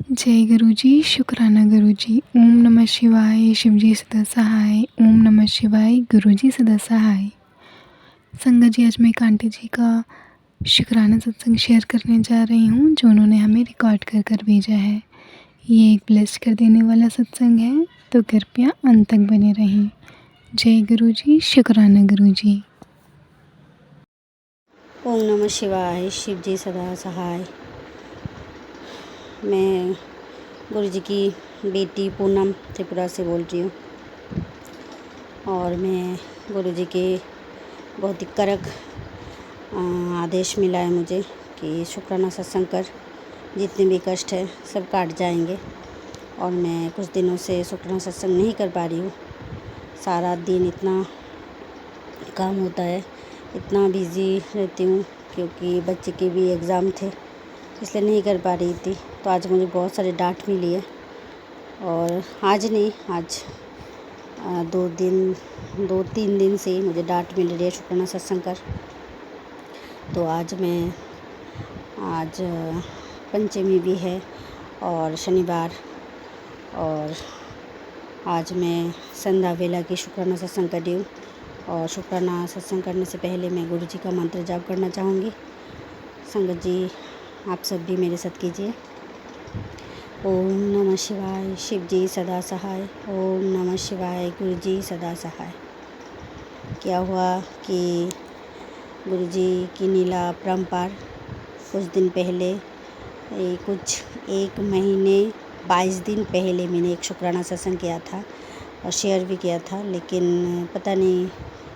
जय गुरुजी, शुक्राना गुरुजी। ओम नमः शिवाय, शिवजी सदा सहाय। ओम नमः शिवाय, गुरुजी सदा सहाय। संगत जी, आज मैं एक आंटी जी का शुक्राना सत्संग शेयर करने जा रही हूँ, जो उन्होंने हमें रिकॉर्ड कर कर भेजा है। ये एक ब्लेस कर देने वाला सत्संग है, तो कृपया अंत तक बने रहें। जय गुरुजी, शुक्राना गुरुजी। ओम नमः शिवाय, शिव जी सदा सहाय। मैं गुरु जी की बेटी पूनम त्रिपुरा से बोल रही हूँ और मैं गुरु जी के बहुत ही कड़क आदेश मिला है मुझे कि शुक्राना सत्संग कर, जितने भी कष्ट है सब काट जाएंगे। और मैं कुछ दिनों से शुक्राना सत्संग नहीं कर पा रही हूँ। सारा दिन इतना काम होता है, इतना बिज़ी रहती हूँ क्योंकि बच्चे के भी एग्ज़ाम थे, इसलिए नहीं कर पा रही थी। तो आज मुझे बहुत सारी डांट मिली है और आज नहीं, आज 2-3 दिन से मुझे डांट मिल रही है शुक्राना सत्संग कर। तो आज पंचमी भी है और शनिवार, और आज मैं संध्या वेला की शुक्राना सत्संग कर रही हूँ। और शुक्राना सत्संग करने से पहले मैं गुरु जी का मंत्र जाप करना चाहूँगी। संगत जी, आप सब भी मेरे साथ कीजिए। ओम नमः शिवाय, शिव जी सदा सहाय। ओम नमः शिवाय, गुरु जी सदा सहाय। क्या हुआ कि गुरु जी की लीला अपरंपार। कुछ दिन पहले, कुछ 1 महीने 22 दिन पहले मैंने एक शुक्राना सत्संग किया था और शेयर भी किया था, लेकिन पता नहीं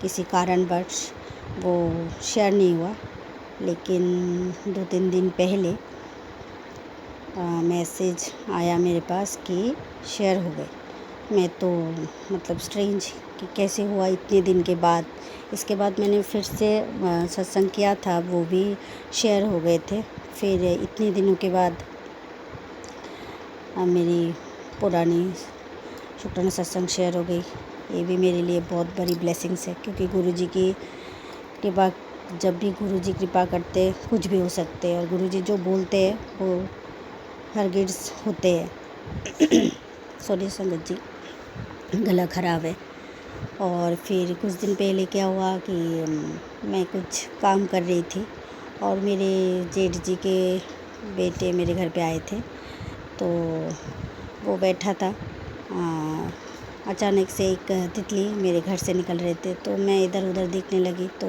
किसी कारणवश वो शेयर नहीं हुआ। लेकिन 2-3 दिन पहले मैसेज आया मेरे पास कि शेयर हो गए। मैं तो मतलब स्ट्रेंज कि कैसे हुआ इतने दिन के बाद। इसके बाद मैंने फिर से सत्संग किया था, वो भी शेयर हो गए थे। फिर इतने दिनों के बाद मेरी पुरानी शुक्राना सत्संग शेयर हो गई। ये भी मेरे लिए बहुत बड़ी ब्लेसिंग्स है, क्योंकि गुरु जी की कृपा, जब भी गुरु जी कृपा करते कुछ भी हो सकते हैं, और गुरु जी जो बोलते हैं वो हरगिज़ होते हैं। सॉरी संगत जी, गला ख़राब है। और फिर कुछ दिन पहले क्या हुआ कि मैं कुछ काम कर रही थी और मेरे जेठ जी के बेटे मेरे घर पे आए थे। तो वो बैठा था, अचानक से एक तितली मेरे घर से निकल रहे थे, तो मैं इधर उधर देखने लगी। तो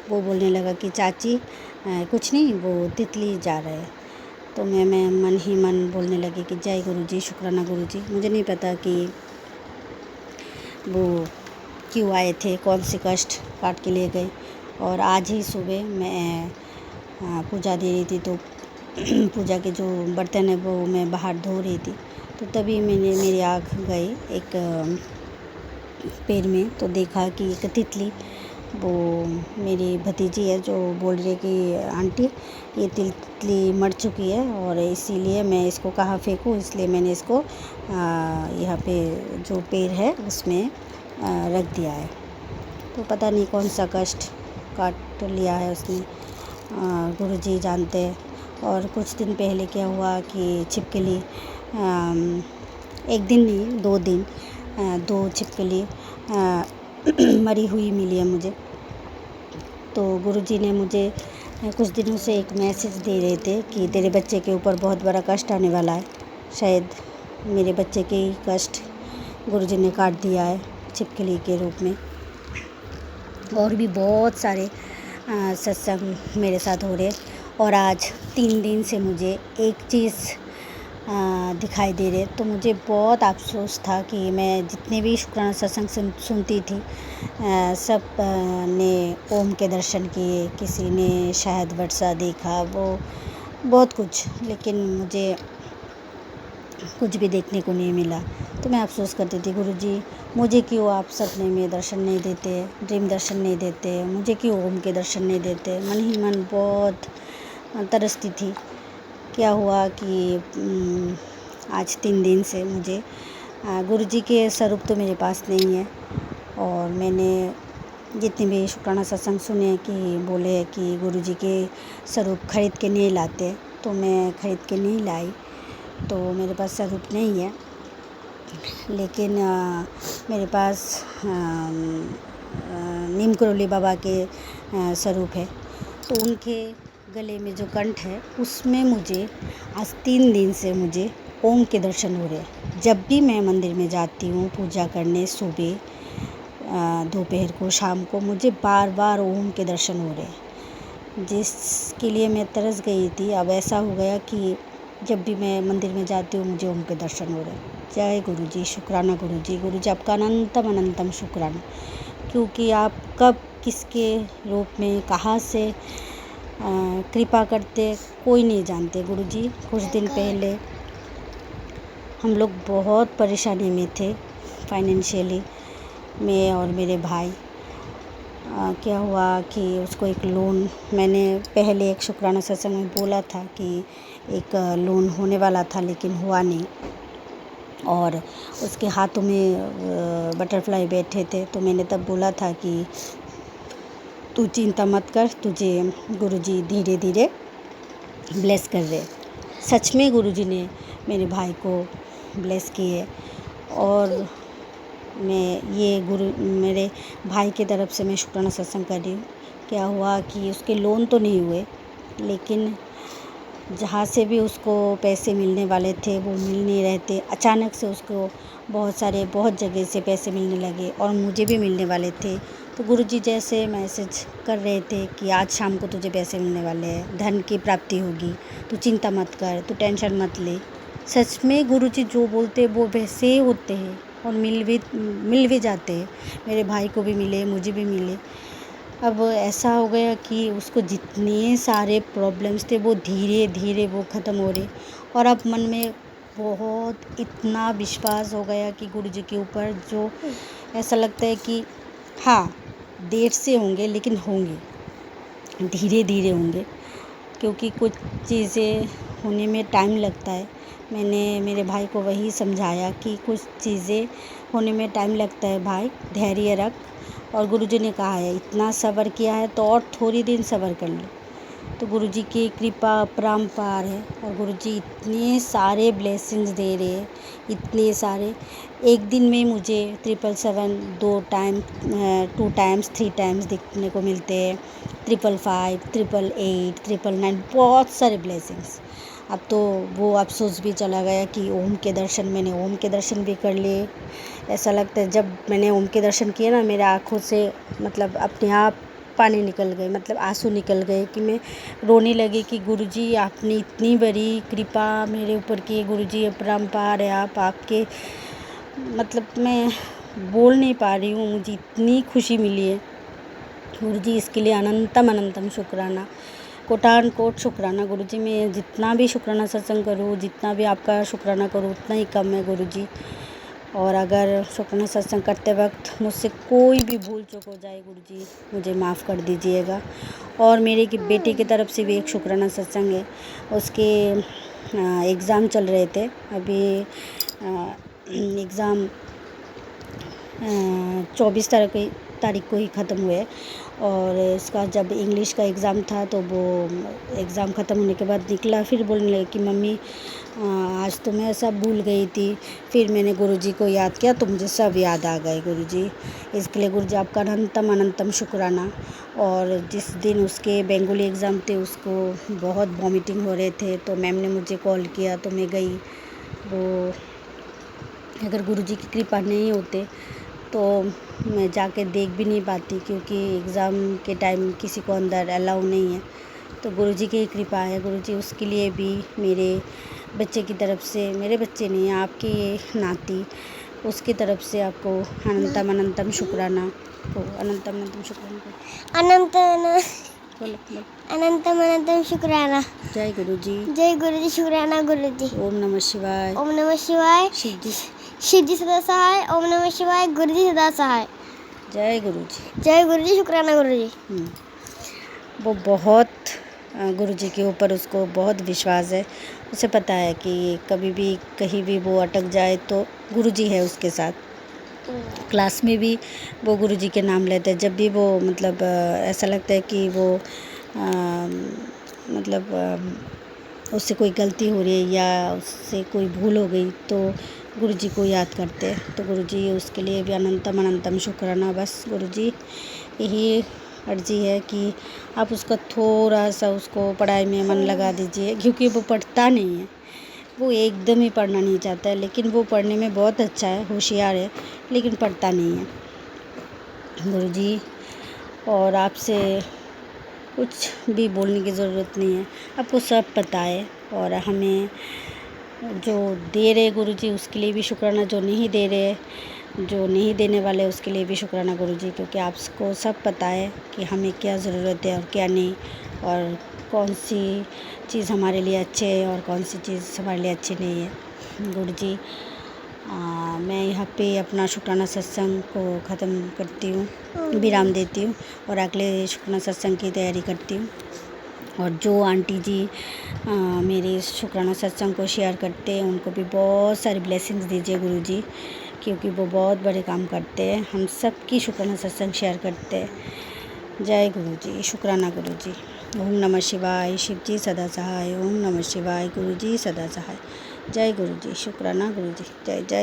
वो बोलने लगा कि चाची कुछ नहीं, वो तितली जा रहे हैं। तो मैं मन ही मन बोलने लगी कि जय गुरु जी, शुक्राना गुरु जी। मुझे नहीं पता कि वो क्यों आए थे, कौन से कष्ट काट के ले गए। और आज ही सुबह मैं पूजा दे रही थी, तो पूजा के जो बर्तन है वो मैं बाहर धो रही थी। तो तभी मेरी आँख गई एक पेड़ में, तो देखा कि एक तितली, वो मेरी भतीजी है, जो बोल रही है कि आंटी ये तितली मर चुकी है और इसीलिए मैं इसको कहाँ फेंकूँ, इसलिए मैंने इसको यहाँ पे जो पेड़ है उसमें रख दिया है। तो पता नहीं कौन सा कष्ट काट लिया है उसने, गुरुजी जानते हैं। और कुछ दिन पहले क्या हुआ कि छिपकली, 1 दिन नहीं 2 दिन, 2 छिपकली मरी हुई मिली है मुझे। तो गुरुजी ने मुझे कुछ दिनों से एक मैसेज दे रहे थे कि तेरे बच्चे के ऊपर बहुत बड़ा कष्ट आने वाला है। शायद मेरे बच्चे के ही कष्ट गुरुजी ने काट दिया है छिपकली के रूप में। और भी बहुत सारे सत्संग मेरे साथ हो रहे। और आज 3 दिन से मुझे एक चीज़ दिखाई दे रहे, तो मुझे बहुत अफसोस था कि मैं जितने भी शुक्राना सत्संग सुनती थी, सब ने ओम के दर्शन किए, किसी ने शायद वर्षा देखा, वो बहुत कुछ, लेकिन मुझे कुछ भी देखने को नहीं मिला। तो मैं अफसोस करती थी, गुरुजी मुझे क्यों आप सपने में दर्शन नहीं देते, ड्रीम दर्शन नहीं देते, मुझे क्यों ओम के दर्शन नहीं देते। मन ही मन बहुत तरसती थी। क्या हुआ कि आज 3 दिन से मुझे गुरुजी के स्वरूप तो मेरे पास नहीं है। और मैंने जितने भी शुक्राना सत्संग सुने कि बोले हैं कि गुरुजी के स्वरूप खरीद के नहीं लाते, तो मैं खरीद के नहीं लाई। तो मेरे पास स्वरूप नहीं है, लेकिन मेरे पास नीम करोली बाबा के स्वरूप है। तो उनके गले में जो कंठ है उसमें मुझे आज 3 दिन से मुझे ओम के दर्शन हो रहे हैं। जब भी मैं मंदिर में जाती हूँ पूजा करने, सुबह, दोपहर को, शाम को, मुझे बार बार ओम के दर्शन हो रहे हैं, जिसके लिए मैं तरस गई थी। अब ऐसा हो गया कि जब भी मैं मंदिर में जाती हूँ मुझे ओम के दर्शन हो रहे हैं। जय गुरु जी, शुक्राना गुरु जी आपका अनंतम अनंतम शुक्राना, क्योंकि आप कब किसके रूप में कहाँ से कृपा करते कोई नहीं जानते। गुरु जी, कुछ दिन पहले हम लोग बहुत परेशानी में थे फाइनेंशियली, मैं और मेरे भाई। क्या हुआ कि उसको एक लोन, मैंने पहले एक शुक्राना सत्संग में बोला था कि एक लोन होने वाला था लेकिन हुआ नहीं, और उसके हाथों में बटरफ्लाई बैठे थे। तो मैंने तब बोला था कि तू चिंता मत कर, तुझे गुरुजी धीरे धीरे ब्लेस कर रहे। सच में गुरुजी ने मेरे भाई को ब्लेस किए, और मैं ये मेरे भाई की तरफ से मैं शुक्राना सत्संग कर रही हूँ। क्या हुआ कि उसके लोन तो नहीं हुए, लेकिन जहाँ से भी उसको पैसे मिलने वाले थे वो मिल नहीं रहे थे। अचानक से उसको बहुत जगह से पैसे मिलने लगे और मुझे भी मिलने वाले थे। तो गुरुजी जैसे मैसेज कर रहे थे कि आज शाम को तुझे पैसे मिलने वाले हैं, धन की प्राप्ति होगी, तू चिंता मत कर, तू टेंशन मत ले। सच में गुरुजी जो बोलते वो वैसे ही होते हैं और मिल भी जाते हैं। मेरे भाई को भी मिले, मुझे भी मिले। अब ऐसा हो गया कि उसको जितने सारे प्रॉब्लम्स थे वो धीरे धीरे वो ख़त्म हो रहे, और अब मन में बहुत इतना विश्वास हो गया कि गुरुजी के ऊपर, जो ऐसा लगता है कि हाँ, देर से होंगे लेकिन होंगे, धीरे धीरे होंगे, क्योंकि कुछ चीज़ें होने में टाइम लगता है। मैंने मेरे भाई को वही समझाया कि कुछ चीज़ें होने में टाइम लगता है भाई, धैर्य रख। और गुरुजी ने कहा है इतना सब्र किया है तो और थोड़ी दिन सब्र कर लो। तो गुरुजी की कृपा अपरंपार है, और गुरुजी इतने सारे ब्लेसिंग्स दे रहे हैं, इतने सारे। एक दिन में मुझे 777 2 टाइम 2 टाइम्स 3 टाइम्स दिखने को मिलते हैं, 555 888 999, बहुत सारे ब्लेसिंग्स। अब तो वो अफसोस भी चला गया कि मैंने ओम के दर्शन भी कर लिए। ऐसा लगता है जब मैंने ओम के दर्शन किए ना, मेरे आँखों से मतलब अपने आप पानी निकल गए, मतलब आंसू निकल गए, कि मैं रोने लगी कि गुरुजी आपने इतनी बड़ी कृपा मेरे ऊपर की। गुरुजी अपरंपार है आप, आपके मतलब मैं बोल नहीं पा रही हूँ, मुझे इतनी खुशी मिली है गुरुजी, इसके लिए अनंतम अनंतम शुक्राना, कोटान कोट शुक्राना गुरुजी। मैं जितना भी शुक्राना सत्संग करूँ, जितना भी आपका शुक्राना करूँ उतना ही कम है गुरुजी। और अगर शुक्राना सत्संग करते वक्त मुझसे कोई भी भूल चूक हो जाए गुरुजी, मुझे माफ़ कर दीजिएगा। और मेरे की बेटे की तरफ से भी एक शुक्राना सत्संग है, उसके एग्ज़ाम चल रहे थे, अभी एग्ज़ाम 24 तारीख को ही ख़त्म हुए। और इसका जब इंग्लिश का एग्ज़ाम था तो वो एग्ज़ाम ख़त्म होने के बाद निकला, फिर बोलने लगे कि मम्मी आज तो मैं सब भूल गई थी। फिर मैंने गुरुजी को याद किया तो मुझे सब याद आ गए गुरुजी। इसके लिए गुरुजी आपका अनंतम अनंतम शुक्राना। और जिस दिन उसके बंगाली एग्ज़ाम थे उसको बहुत वॉमिटिंग हो रहे थे, तो मैम ने मुझे कॉल किया तो मैं गई। वो अगर गुरुजी की कृपा नहीं होते तो मैं जाके देख भी नहीं पाती, क्योंकि एग्ज़ाम के टाइम किसी को अंदर अलाउ नहीं है। तो गुरुजी की कृपा है गुरुजी, उसके लिए भी मेरे बच्चे की तरफ से, मेरे बच्चे नहीं आपकी नाती, उसकी तरफ से आपको अनंतम अनंतम शुक्राना को, अनंतम अनंतम शुक्राना अनंतम अनंतम शुक्राना। जय गुरुजी, जय गुरुजी, शुक्राना गुरुजी। ओम नमः शिवाय, ओम नमः शिवाय, शिव जी सदा सहाय। ओम नमः शिवाय, गुरुजी सदा सहाय। जय गुरुजी, जय गुरुजी, शुक्राना गुरुजी। वो बहुत गुरुजी के ऊपर उसको बहुत विश्वास है। उसे पता है कि कभी भी कहीं भी वो अटक जाए तो गुरुजी है उसके साथ। क्लास में भी वो गुरुजी के नाम लेते हैं, जब भी वो मतलब ऐसा लगता है कि वो मतलब उससे कोई गलती हो रही है या उससे कोई भूल हो गई तो गुरु जी को याद करते हैं। तो गुरु जी उसके लिए भी अनंतम अनंतम शुक्राना। बस गुरु जी यही अर्जी है कि आप उसका थोड़ा सा उसको पढ़ाई में मन लगा दीजिए, क्योंकि वो पढ़ता नहीं है, वो एकदम ही पढ़ना नहीं चाहता है, लेकिन वो पढ़ने में बहुत अच्छा है, होशियार है, लेकिन पढ़ता नहीं है। गुरु जी और आपसे कुछ भी बोलने की ज़रूरत नहीं है, आपको सब पता है। और हमें जो दे रहे गुरु जी उसके लिए भी शुक्राना, जो नहीं दे रहे, जो नहीं देने वाले उसके लिए भी शुक्राना गुरु जी, क्योंकि आपको सब पता है कि हमें क्या ज़रूरत है और क्या नहीं, और कौन सी चीज़ हमारे लिए अच्छी है और कौन सी चीज़ हमारे लिए अच्छी नहीं है। गुरु जी मैं यहाँ पे अपना शुक्राना सत्संग को ख़त्म करती हूँ, विराम देती हूँ और अगले शुक्राना सत्संग की तैयारी करती हूँ। और जो आंटी जी मेरे शुक्राना सत्संग को शेयर करते हैं उनको भी बहुत सारी ब्लेसिंग्स दीजिए गुरु जी, क्योंकि वो बहुत बड़े काम करते हैं, हम सब की शुक्राना सत्संग शेयर करते हैं। जय गुरु जी, शुक्राना गुरु जी। ओम नमः शिवाय, शिव जी सदा सहाय। ओम नमः शिवाय, गुरु जी सदा सहाय। जय गुरु जी, शुक्राना गुरु जी। जय जय।